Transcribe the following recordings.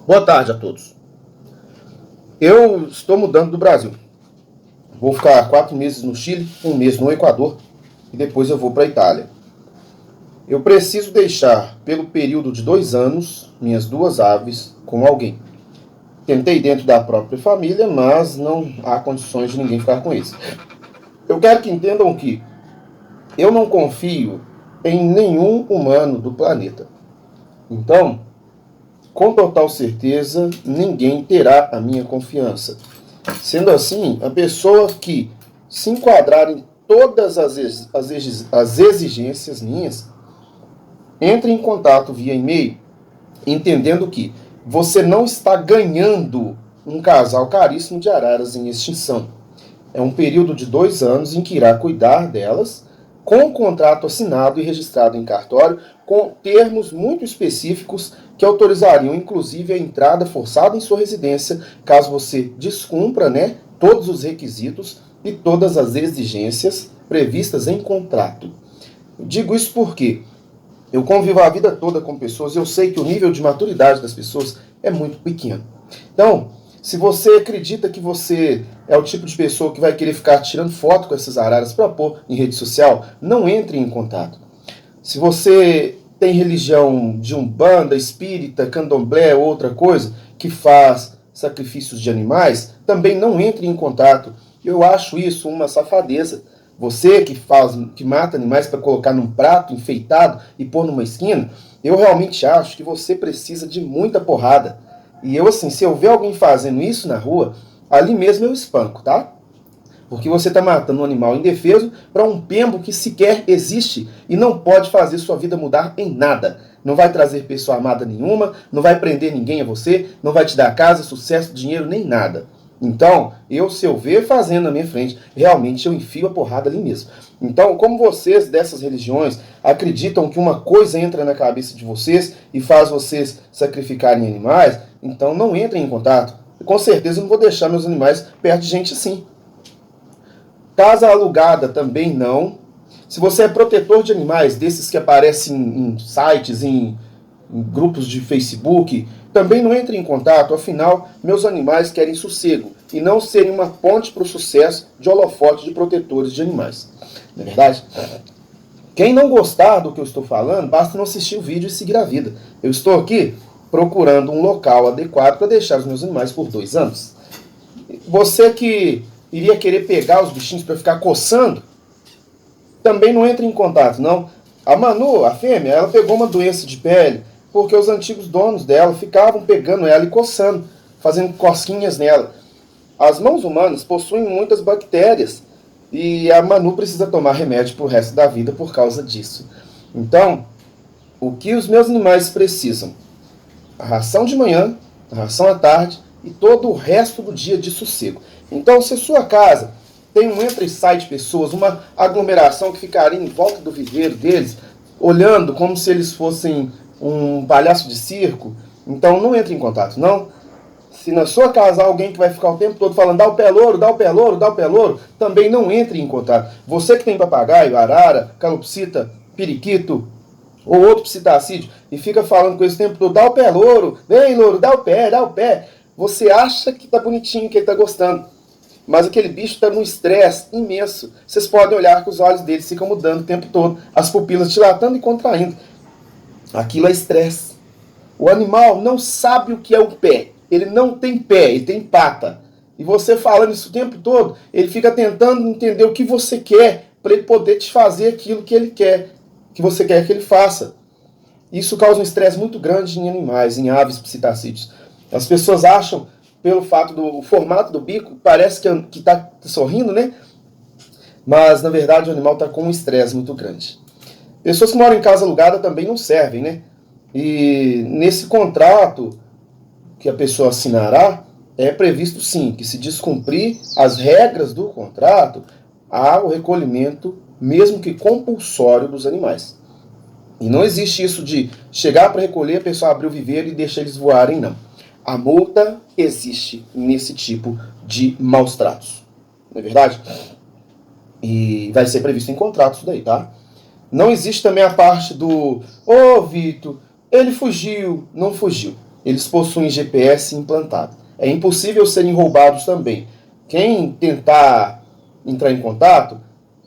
Boa tarde a todos. Eu estou mudando do Brasil. Vou ficar 4 meses no Chile, 1 mês no Equador e depois eu vou para a Itália. Eu preciso deixar, pelo período de 2 anos, minhas 2 aves com alguém. Tentei dentro da própria família, mas não há condições de ninguém ficar com eles. Eu quero que entendam que eu não confio em nenhum humano do planeta. Então, com total certeza, ninguém terá a minha confiança. Sendo assim, a pessoa que se enquadrar em todas as exigências minhas, entre em contato via e-mail, entendendo que você não está ganhando um casal caríssimo de araras em extinção. É um período de 2 anos em que irá cuidar delas, com um contrato assinado e registrado em cartório, com termos muito específicos que autorizariam, inclusive, a entrada forçada em sua residência, caso você descumpra, todos os requisitos e todas as exigências previstas em contrato. Eu digo isso porque eu convivo a vida toda com pessoas e eu sei que o nível de maturidade das pessoas é muito pequeno. Então, se você acredita que você é o tipo de pessoa que vai querer ficar tirando foto com essas araras para pôr em rede social, não entre em contato. Se você tem religião de umbanda, espírita, candomblé ou outra coisa que faz sacrifícios de animais, também não entre em contato. Eu acho isso uma safadeza. Você que mata animais para colocar num prato enfeitado e pôr numa esquina, eu realmente acho que você precisa de muita porrada. E eu, assim, se eu ver alguém fazendo isso na rua, ali mesmo eu espanco, tá? Porque você está matando um animal indefeso para um pembo que sequer existe e não pode fazer sua vida mudar em nada. Não vai trazer pessoa amada nenhuma, não vai prender ninguém a você, não vai te dar casa, sucesso, dinheiro, nem nada. Então, se eu ver fazendo na minha frente, realmente eu enfio a porrada ali mesmo. Então, como vocês dessas religiões acreditam que uma coisa entra na cabeça de vocês e faz vocês sacrificarem animais, então não entrem em contato. E com certeza eu não vou deixar meus animais perto de gente assim. Casa alugada também não. Se você é protetor de animais, desses que aparecem em sites, em grupos de Facebook, também não entre em contato, afinal, meus animais querem sossego e não serem uma ponte para o sucesso de holofote de protetores de animais. Não é verdade? Quem não gostar do que eu estou falando, basta não assistir o vídeo e seguir a vida. Eu estou aqui procurando um local adequado para deixar os meus animais por 2 anos. Você que iria querer pegar os bichinhos para ficar coçando, também não entre em contato, não. A Manu, a fêmea, ela pegou uma doença de pele porque os antigos donos dela ficavam pegando ela e coçando, fazendo cosquinhas nela. As mãos humanas possuem muitas bactérias e a Manu precisa tomar remédio pro resto da vida por causa disso. Então, o que os meus animais precisam? A ração de manhã, a ração à tarde e todo o resto do dia de sossego. Então, se sua casa tem um entra e sai de pessoas, uma aglomeração que ficaria em volta do viveiro deles, olhando como se eles fossem um palhaço de circo, então não entre em contato, não. Se na sua casa há alguém que vai ficar o tempo todo falando dá o pé louro, dá o pé louro, dá o pé louro, também não entre em contato. Você que tem papagaio, arara, calopsita, periquito ou outro psitacídeo e fica falando com esse tempo todo, dá o pé louro, vem louro, dá o pé, dá o pé. Você acha que tá bonitinho, que ele tá gostando. Mas aquele bicho está num estresse imenso. Vocês podem olhar que os olhos dele ficam mudando o tempo todo, as pupilas dilatando e contraindo. Aquilo é estresse. O animal não sabe o que é o pé. Ele não tem pé, ele tem pata. E você falando isso o tempo todo, ele fica tentando entender o que você quer para ele poder te fazer aquilo que ele quer, que você quer que ele faça. Isso causa um estresse muito grande em animais, em aves psitacídeos. As pessoas acham, pelo fato do formato do bico, parece que está sorrindo, né? Mas, na verdade, o animal está com um estresse muito grande. Pessoas que moram em casa alugada também não servem, né? E nesse contrato que a pessoa assinará, é previsto sim, que se descumprir as regras do contrato, há o recolhimento, mesmo que compulsório, dos animais. E não existe isso de chegar para recolher, a pessoa abrir o viveiro e deixar eles voarem, não. A multa existe nesse tipo de maus tratos. Não é verdade? E vai ser previsto em contrato isso daí, tá? Não existe também a parte do Vitor, ele fugiu, não fugiu. eles possuem GPS implantado. É impossível serem roubados também. Quem tentar entrar em contato,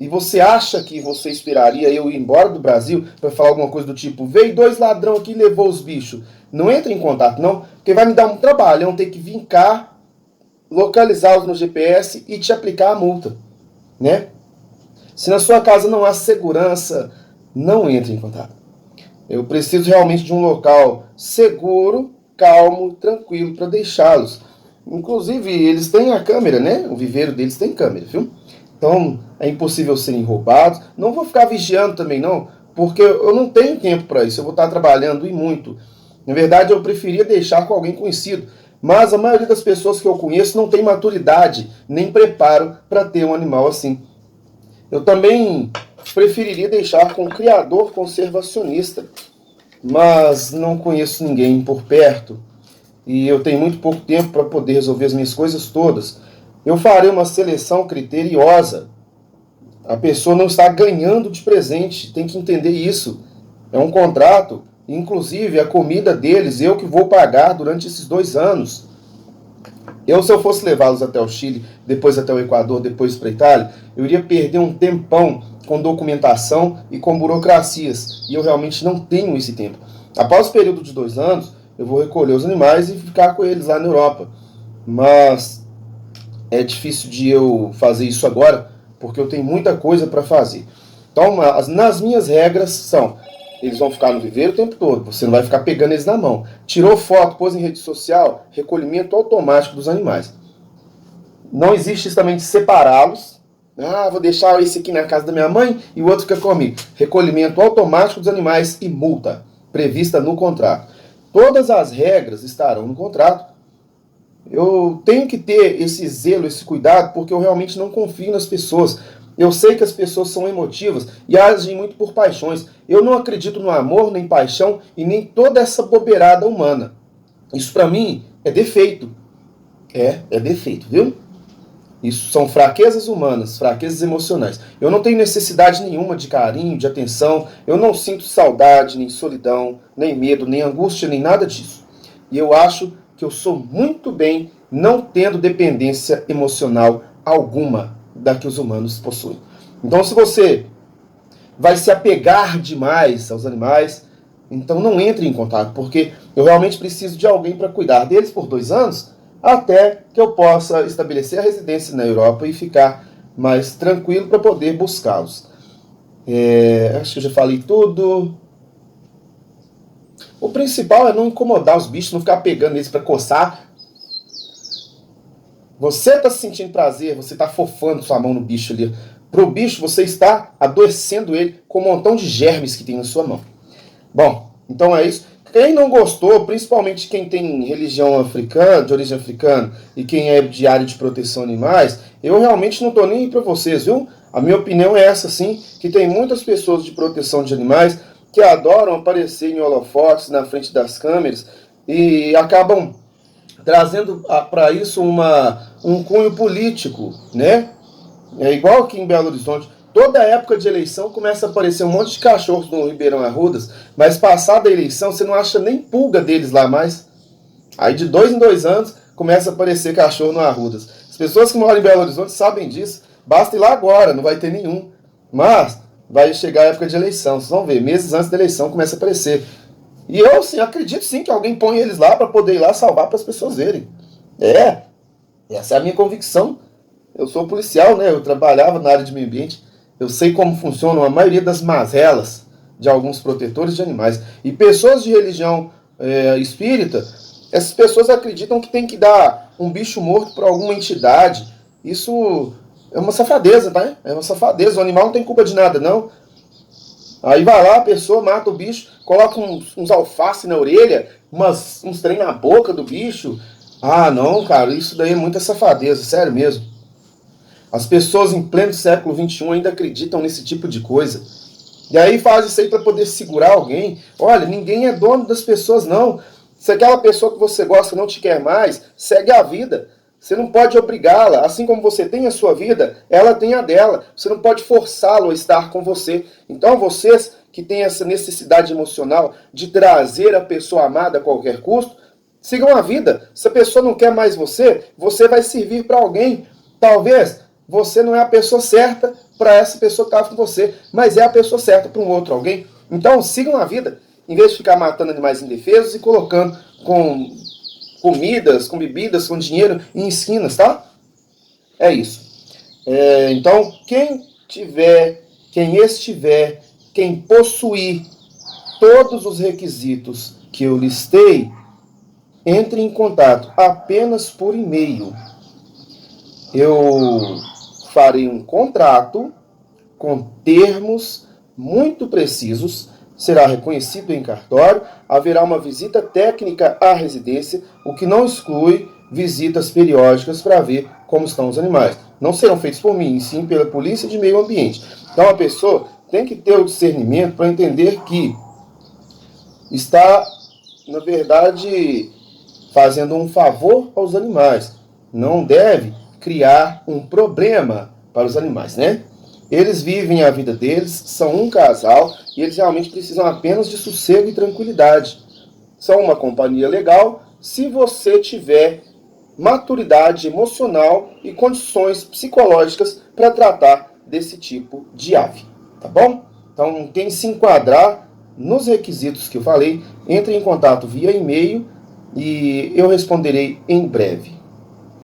e você acha que você esperaria eu ir embora do Brasil para falar alguma coisa do tipo, veio 2 ladrões aqui e levou os bichos. Não entre em contato, não, porque vai me dar um trabalhão ter que vir cá, localizá-los no GPS e te aplicar a multa, né? Se na sua casa não há segurança, não entre em contato. Eu preciso realmente de um local seguro, calmo, tranquilo para deixá-los. Inclusive, eles têm a câmera, né? O viveiro deles tem câmera, viu? Então, é impossível serem roubados. Não vou ficar vigiando também, não, porque eu não tenho tempo para isso. Eu vou estar trabalhando e muito. Na verdade, eu preferia deixar com alguém conhecido. Mas a maioria das pessoas que eu conheço não tem maturidade nem preparo para ter um animal assim. Eu também preferiria deixar com um criador conservacionista, mas não conheço ninguém por perto e eu tenho muito pouco tempo para poder resolver as minhas coisas todas. Eu farei uma seleção criteriosa. A pessoa não está ganhando de presente, tem que entender isso. É um contrato, inclusive a comida deles eu que vou pagar durante esses 2 anos. Se eu fosse levá-los até o Chile, depois até o Equador, depois para a Itália, eu iria perder um tempão com documentação e com burocracias. E eu realmente não tenho esse tempo. Após o período de 2 anos, eu vou recolher os animais e ficar com eles lá na Europa. Mas é difícil de eu fazer isso agora, porque eu tenho muita coisa para fazer. Então, nas minhas regras são, eles vão ficar no viveiro o tempo todo, você não vai ficar pegando eles na mão. Tirou foto, pôs em rede social, recolhimento automático dos animais. Não existe isso também de separá-los. Vou deixar esse aqui na casa da minha mãe e o outro fica comigo. Recolhimento automático dos animais e multa, prevista no contrato. Todas as regras estarão no contrato. Eu tenho que ter esse zelo, esse cuidado, porque eu realmente não confio nas pessoas. Eu sei que as pessoas são emotivas e agem muito por paixões. Eu não acredito no amor, nem paixão e nem toda essa bobeirada humana. Isso para mim é defeito. É defeito, viu? Isso são fraquezas humanas, fraquezas emocionais. Eu não tenho necessidade nenhuma de carinho, de atenção. Eu não sinto saudade, nem solidão, nem medo, nem angústia, nem nada disso. E eu acho que eu sou muito bem não tendo dependência emocional alguma da que os humanos possuem. Então, se você vai se apegar demais aos animais, então não entre em contato, porque eu realmente preciso de alguém para cuidar deles por 2 anos, até que eu possa estabelecer a residência na Europa e ficar mais tranquilo para poder buscá-los. Acho que eu já falei tudo. O principal é não incomodar os bichos, não ficar pegando eles para coçar. Você está sentindo prazer, você está fofando sua mão no bicho ali. Para o bicho, você está adoecendo ele com um montão de germes que tem na sua mão. Bom, então é isso. Quem não gostou, principalmente quem tem religião africana, de origem africana, e quem é de área de proteção animais, eu realmente não estou nem aí para vocês, viu? A minha opinião é essa, sim, que tem muitas pessoas de proteção de animais que adoram aparecer em holofotes na frente das câmeras e acabam trazendo para isso um cunho político, né? É igual aqui em Belo Horizonte. Toda época de eleição começa a aparecer um monte de cachorros no Ribeirão Arrudas, mas passada a eleição você não acha nem pulga deles lá mais. Aí de 2 em 2 anos começa a aparecer cachorro no Arrudas. As pessoas que moram em Belo Horizonte sabem disso. Basta ir lá agora, não vai ter nenhum. Mas vai chegar a época de eleição, vocês vão ver, meses antes da eleição começa a aparecer. E eu sim, acredito sim que alguém põe eles lá para poder ir lá salvar para as pessoas verem. Essa é a minha convicção. Eu sou policial, né? Eu trabalhava na área de meio ambiente. Eu sei como funcionam a maioria das mazelas de alguns protetores de animais. E pessoas de religião espírita, essas pessoas acreditam que tem que dar um bicho morto para alguma entidade. Isso é uma safadeza, tá? É uma safadeza. O animal não tem culpa de nada, não. Aí vai lá, a pessoa mata o bicho, coloca uns alface na orelha, uns trem na boca do bicho. Ah, não, cara, isso daí é muita safadeza, sério mesmo. As pessoas em pleno século XXI ainda acreditam nesse tipo de coisa. E aí faz isso aí para poder segurar alguém. Olha, ninguém é dono das pessoas, não. Se aquela pessoa que você gosta não te quer mais, segue a vida. Você não pode obrigá-la. Assim como você tem a sua vida, ela tem a dela. Você não pode forçá-lo a estar com você. Então vocês que têm essa necessidade emocional de trazer a pessoa amada a qualquer custo, Sigam a vida. Se a pessoa não quer mais você, você vai servir para alguém. Talvez você não é a pessoa certa para essa pessoa que estava com você, mas é a pessoa certa para um outro alguém. Então, sigam a vida, em vez de ficar matando animais indefesos e colocando com comidas, com bebidas, com dinheiro em esquinas, tá? É isso. Então, quem estiver, quem possuir todos os requisitos que eu listei, entre em contato apenas por e-mail. Eu farei um contrato com termos muito precisos, será reconhecido em cartório, haverá uma visita técnica à residência, o que não exclui visitas periódicas para ver como estão os animais. Não serão feitos por mim, sim pela polícia de meio ambiente. Então a pessoa tem que ter o discernimento para entender que está, na verdade, fazendo um favor aos animais. Não deve criar um problema para os animais, né? Eles vivem a vida deles, são um casal e eles realmente precisam apenas de sossego e tranquilidade. São uma companhia legal se você tiver maturidade emocional e condições psicológicas para tratar desse tipo de ave, tá bom? Então, quem se enquadrar nos requisitos que eu falei, entre em contato via e-mail e eu responderei em breve.